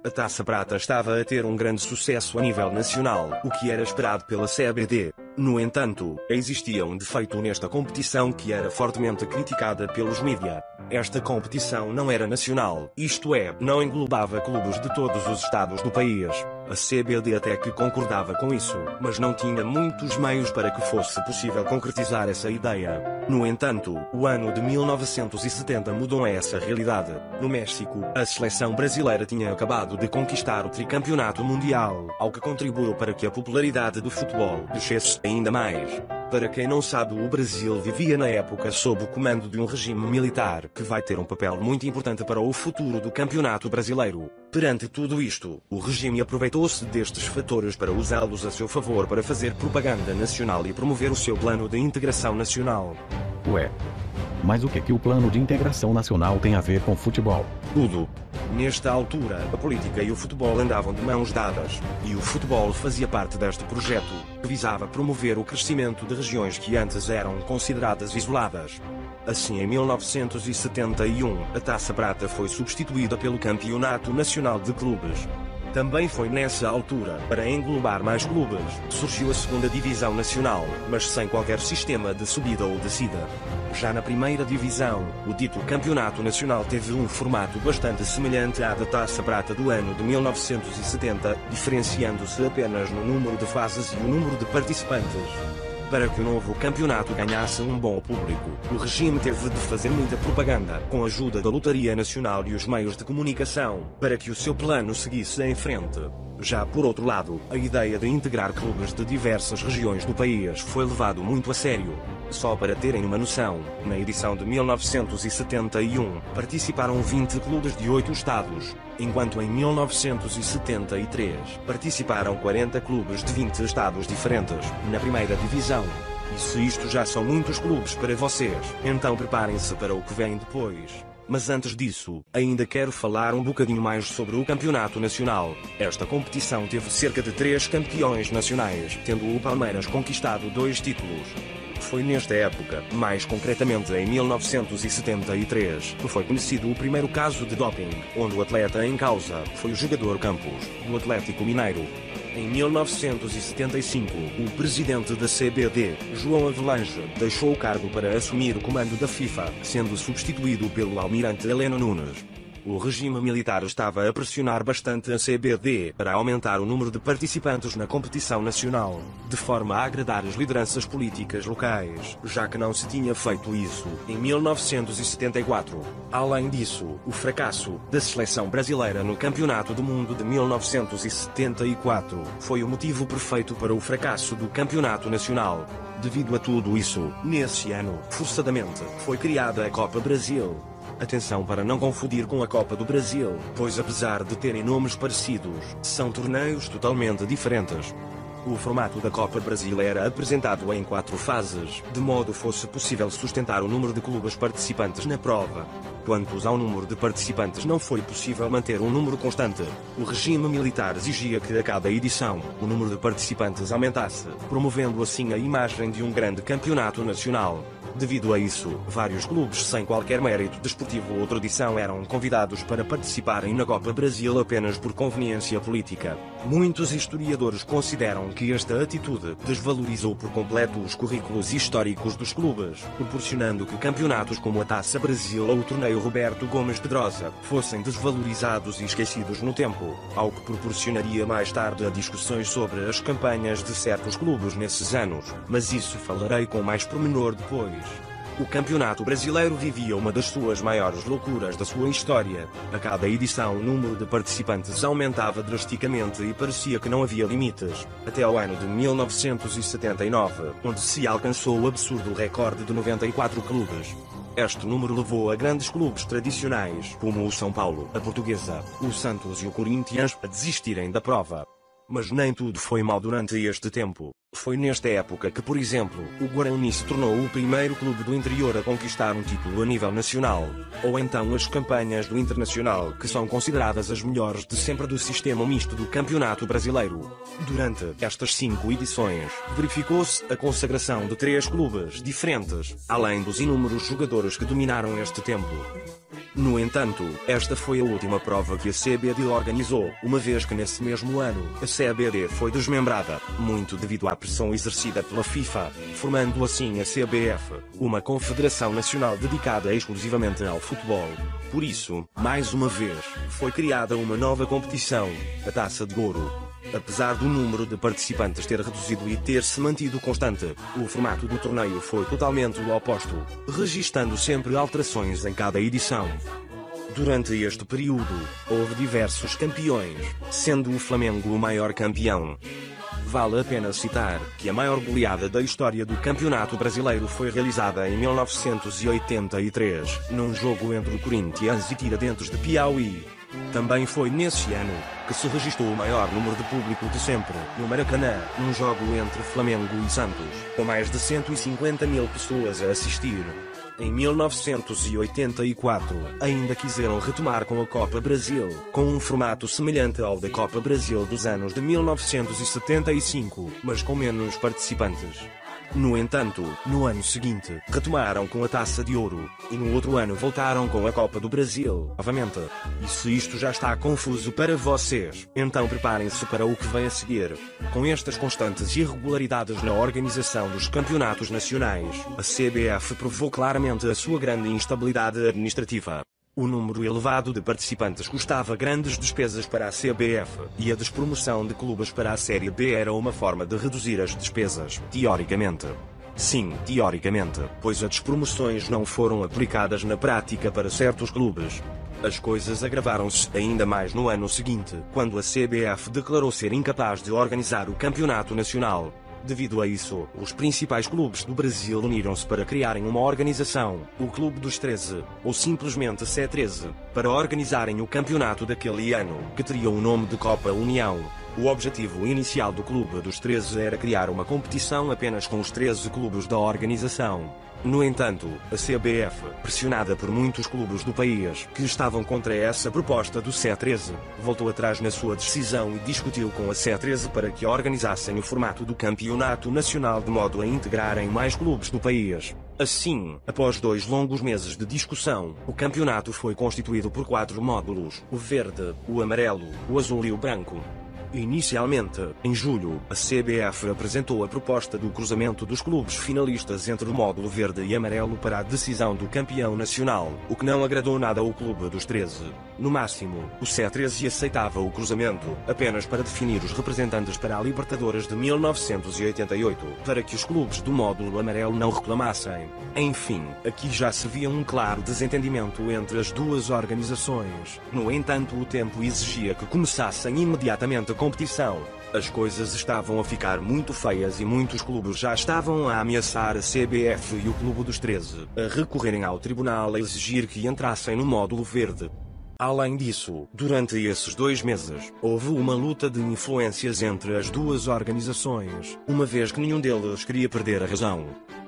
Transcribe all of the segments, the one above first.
A Taça Prata estava a ter um grande sucesso a nível nacional, o que era esperado pela CBD. No entanto, existia um defeito nesta competição que era fortemente criticada pelos mídia. Esta competição não era nacional, isto é, não englobava clubes de todos os estados do país. A CBD até que concordava com isso, mas não tinha muitos meios para que fosse possível concretizar essa ideia. No entanto, o ano de 1970 mudou essa realidade. No México, a seleção brasileira tinha acabado de conquistar o tricampeonato mundial, ao que contribuiu para que a popularidade do futebol descesse ainda mais. Para quem não sabe, o Brasil vivia na época sob o comando de um regime militar que vai ter um papel muito importante para o futuro do campeonato brasileiro. Perante tudo isto, o regime aproveitou-se destes fatores para usá-los a seu favor para fazer propaganda nacional e promover o seu plano de integração nacional. Ué, mas o que o plano de integração nacional tem a ver com futebol? Tudo. Nesta altura, a política e o futebol andavam de mãos dadas, e o futebol fazia parte deste projeto, que visava promover o crescimento de regiões que antes eram consideradas isoladas. Assim, em 1971, a Taça Prata foi substituída pelo Campeonato Nacional de Clubes. Também foi nessa altura, para englobar mais clubes, surgiu a segunda divisão nacional, mas sem qualquer sistema de subida ou descida. Já na primeira divisão, o dito Campeonato Nacional teve um formato bastante semelhante à da Taça Prata do ano de 1970, diferenciando-se apenas no número de fases e o número de participantes. Para que o novo campeonato ganhasse um bom público, o regime teve de fazer muita propaganda, com a ajuda da Lotaria Nacional e os meios de comunicação, para que o seu plano seguisse em frente. Já por outro lado, a ideia de integrar clubes de diversas regiões do país foi levado muito a sério. Só para terem uma noção, na edição de 1971, participaram 20 clubes de 8 estados, enquanto em 1973 participaram 40 clubes de 20 estados diferentes, na primeira divisão. E se isto já são muitos clubes para vocês, então preparem-se para o que vem depois. Mas antes disso, ainda quero falar um bocadinho mais sobre o Campeonato Nacional. Esta competição teve cerca de 3 campeões nacionais, tendo o Palmeiras conquistado 2 títulos. Foi nesta época, mais concretamente em 1973, que foi conhecido o primeiro caso de doping, onde o atleta em causa foi o jogador Campos, do Atlético Mineiro. Em 1975, o presidente da CBD, João Avelange, deixou o cargo para assumir o comando da FIFA, sendo substituído pelo almirante Heleno Nunes. O regime militar estava a pressionar bastante a CBD para aumentar o número de participantes na competição nacional, de forma a agradar as lideranças políticas locais, já que não se tinha feito isso em 1974. Além disso, o fracasso da seleção brasileira no Campeonato do Mundo de 1974 foi o motivo perfeito para o fracasso do Campeonato Nacional. Devido a tudo isso, nesse ano, forçadamente, foi criada a Copa Brasil. Atenção para não confundir com a Copa do Brasil, pois apesar de terem nomes parecidos, são torneios totalmente diferentes. O formato da Copa Brasil era apresentado em 4 fases, de modo fosse possível sustentar o número de clubes participantes na prova. Quanto ao número de participantes, não foi possível manter um número constante. O regime militar exigia que a cada edição, o número de participantes aumentasse, promovendo assim a imagem de um grande campeonato nacional. Devido a isso, vários clubes sem qualquer mérito desportivo ou tradição eram convidados para participarem na Copa Brasil apenas por conveniência política. Muitos historiadores consideram que esta atitude desvalorizou por completo os currículos históricos dos clubes, proporcionando que campeonatos como a Taça Brasil ou o torneio Roberto Gomes Pedrosa fossem desvalorizados e esquecidos no tempo, ao que proporcionaria mais tarde a discussões sobre as campanhas de certos clubes nesses anos, mas isso falarei com mais pormenor depois. O Campeonato Brasileiro vivia uma das suas maiores loucuras da sua história. A cada edição o número de participantes aumentava drasticamente e parecia que não havia limites, até ao ano de 1979, onde se alcançou o absurdo recorde de 94 clubes. Este número levou a grandes clubes tradicionais, como o São Paulo, a Portuguesa, o Santos e o Corinthians, a desistirem da prova. Mas nem tudo foi mal durante este tempo. Foi nesta época que, por exemplo, o Guarani se tornou o primeiro clube do interior a conquistar um título a nível nacional, ou então as campanhas do Internacional, que são consideradas as melhores de sempre do sistema misto do Campeonato Brasileiro. Durante estas 5 edições, verificou-se a consagração de 3 clubes diferentes, além dos inúmeros jogadores que dominaram este tempo. No entanto, esta foi a última prova que a CBD organizou, uma vez que nesse mesmo ano, a CBD foi desmembrada, muito devido à pressão exercida pela FIFA, formando assim a CBF, uma confederação nacional dedicada exclusivamente ao futebol. Por isso, mais uma vez, foi criada uma nova competição, a Taça de Ouro. Apesar do número de participantes ter reduzido e ter se mantido constante, o formato do torneio foi totalmente o oposto, registando sempre alterações em cada edição. Durante este período, houve diversos campeões, sendo o Flamengo o maior campeão. Vale a pena citar que a maior goleada da história do Campeonato Brasileiro foi realizada em 1983, num jogo entre o Corinthians e Tiradentes de Piauí. Também foi nesse ano que se registrou o maior número de público de sempre, no Maracanã, num jogo entre Flamengo e Santos, com mais de 150 mil pessoas a assistir. Em 1984, ainda quiseram retomar com a Copa Brasil, com um formato semelhante ao da Copa Brasil dos anos de 1975, mas com menos participantes. No entanto, no ano seguinte, retomaram com a Taça de Ouro, e no outro ano voltaram com a Copa do Brasil, novamente. E se isto já está confuso para vocês, então preparem-se para o que vem a seguir. Com estas constantes irregularidades na organização dos campeonatos nacionais, a CBF provou claramente a sua grande instabilidade administrativa. O número elevado de participantes custava grandes despesas para a CBF, e a despromoção de clubes para a Série B era uma forma de reduzir as despesas, teoricamente. Sim, teoricamente, pois as despromoções não foram aplicadas na prática para certos clubes. As coisas agravaram-se ainda mais no ano seguinte, quando a CBF declarou ser incapaz de organizar o campeonato nacional. Devido a isso, os principais clubes do Brasil uniram-se para criarem uma organização, o Clube dos 13, ou simplesmente C13, para organizarem o campeonato daquele ano, que teria o nome de Copa União. O objetivo inicial do Clube dos 13 era criar uma competição apenas com os 13 clubes da organização. No entanto, a CBF, pressionada por muitos clubes do país que estavam contra essa proposta do C13, voltou atrás na sua decisão e discutiu com a C13 para que organizassem o formato do campeonato nacional de modo a integrarem mais clubes do país. Assim, após 2 longos meses de discussão, o campeonato foi constituído por 4 módulos: o verde, o amarelo, o azul e o branco. Inicialmente, em julho, a CBF apresentou a proposta do cruzamento dos clubes finalistas entre o módulo verde e amarelo para a decisão do campeão nacional, o que não agradou nada ao Clube dos 13. No máximo, o C13 aceitava o cruzamento, apenas para definir os representantes para a Libertadores de 1988, para que os clubes do módulo amarelo não reclamassem. Enfim, aqui já se via um claro desentendimento entre as duas organizações. No entanto, o tempo exigia que começassem imediatamente a competição. As coisas estavam a ficar muito feias e muitos clubes já estavam a ameaçar a CBF e o Clube dos 13 a recorrerem ao tribunal a exigir que entrassem no módulo verde. Além disso, durante esses 2 meses, houve uma luta de influências entre as duas organizações, uma vez que nenhum deles queria perder a razão.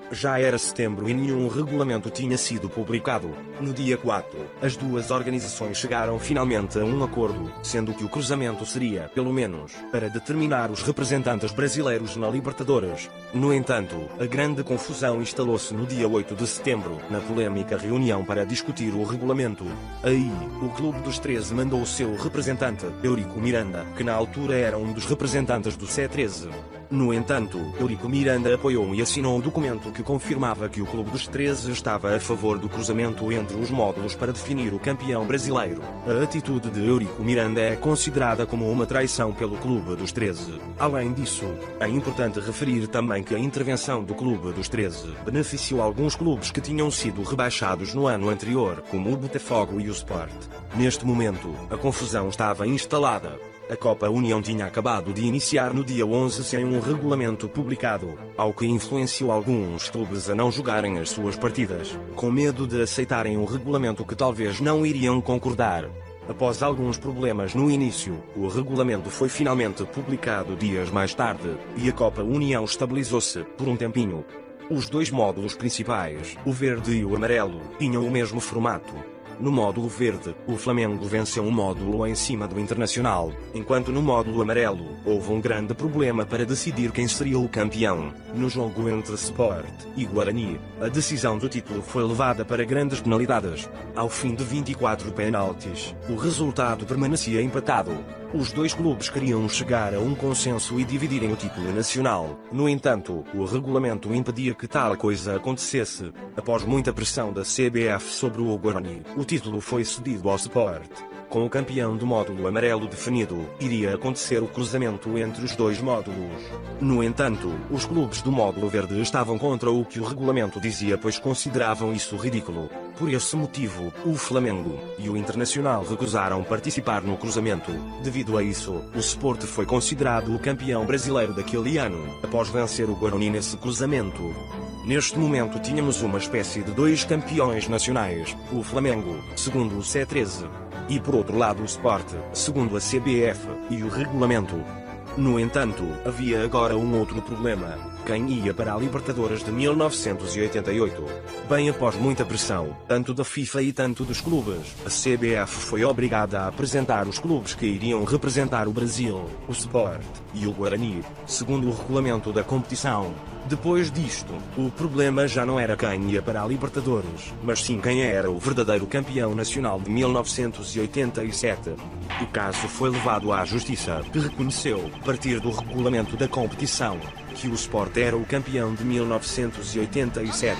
Já era setembro e nenhum regulamento tinha sido publicado. No dia 4, as duas organizações chegaram finalmente a um acordo, sendo que o cruzamento seria, pelo menos, para determinar os representantes brasileiros na Libertadores. No entanto, a grande confusão instalou-se no dia 8 de setembro, na polêmica reunião para discutir o regulamento. Aí, o Clube dos 13 mandou o seu representante, Eurico Miranda, que na altura era um dos representantes do C13. No entanto, Eurico Miranda apoiou e assinou um documento que confirmava que o Clube dos 13 estava a favor do cruzamento entre os módulos para definir o campeão brasileiro. A atitude de Eurico Miranda é considerada como uma traição pelo Clube dos 13. Além disso, é importante referir também que a intervenção do Clube dos 13 beneficiou alguns clubes que tinham sido rebaixados no ano anterior, como o Botafogo e o Sport. Neste momento, a confusão estava instalada. A Copa União tinha acabado de iniciar no dia 11 sem um regulamento publicado, ao que influenciou alguns clubes a não jogarem as suas partidas, com medo de aceitarem um regulamento que talvez não iriam concordar. Após alguns problemas no início, o regulamento foi finalmente publicado dias mais tarde, e a Copa União estabilizou-se por um tempinho. Os dois módulos principais, o verde e o amarelo, tinham o mesmo formato. No módulo verde, o Flamengo venceu um módulo em cima do Internacional, enquanto no módulo amarelo, houve um grande problema para decidir quem seria o campeão. No jogo entre Sport e Guarani, a decisão do título foi levada para grandes penalidades. Ao fim de 24 penaltis, o resultado permanecia empatado. Os dois clubes queriam chegar a um consenso e dividirem o título nacional. No entanto, o regulamento impedia que tal coisa acontecesse. Após muita pressão da CBF sobre o Guarani, o título foi cedido ao Sport. Com o campeão do módulo amarelo definido, iria acontecer o cruzamento entre os dois módulos. No entanto, os clubes do módulo verde estavam contra o que o regulamento dizia, pois consideravam isso ridículo. Por esse motivo, o Flamengo e o Internacional recusaram participar no cruzamento. Devido a isso, o Sport foi considerado o campeão brasileiro daquele ano, após vencer o Guarani nesse cruzamento. Neste momento tínhamos uma espécie de dois campeões nacionais, o Flamengo, segundo o C13, e por outro lado o Sport, segundo a CBF, e o regulamento. No entanto, havia agora um outro problema: quem ia para a Libertadores de 1988? Bem após muita pressão, tanto da FIFA e tanto dos clubes, a CBF foi obrigada a apresentar os clubes que iriam representar o Brasil, o Sport e o Guarani, segundo o regulamento da competição. Depois disto, o problema já não era quem ia para a Libertadores, mas sim quem era o verdadeiro campeão nacional de 1987. O caso foi levado à Justiça, que reconheceu, a partir do regulamento da competição, que o Sport era o campeão de 1987.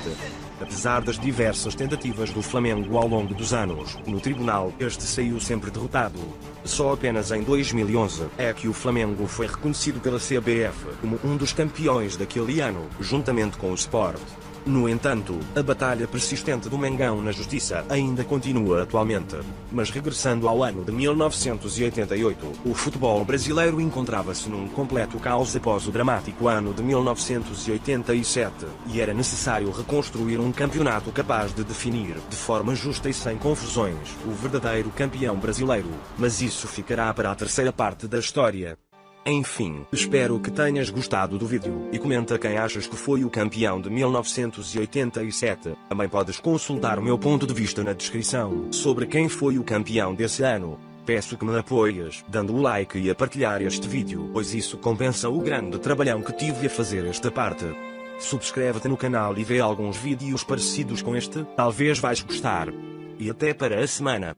Apesar das diversas tentativas do Flamengo ao longo dos anos, no tribunal este saiu sempre derrotado. Só apenas em 2011 é que o Flamengo foi reconhecido pela CBF como um dos campeões daquele ano, juntamente com o Sport. No entanto, a batalha persistente do Mengão na Justiça ainda continua atualmente. Mas regressando ao ano de 1988, o futebol brasileiro encontrava-se num completo caos após o dramático ano de 1987, e era necessário reconstruir um campeonato capaz de definir, de forma justa e sem confusões, o verdadeiro campeão brasileiro. Mas isso ficará para a terceira parte da história. Enfim, espero que tenhas gostado do vídeo e comenta quem achas que foi o campeão de 1987. Também podes consultar o meu ponto de vista na descrição sobre quem foi o campeão desse ano. Peço que me apoies, dando o like e a partilhar este vídeo, pois isso compensa o grande trabalhão que tive a fazer esta parte. Subscreve-te no canal e vê alguns vídeos parecidos com este, talvez vais gostar. E até para a semana.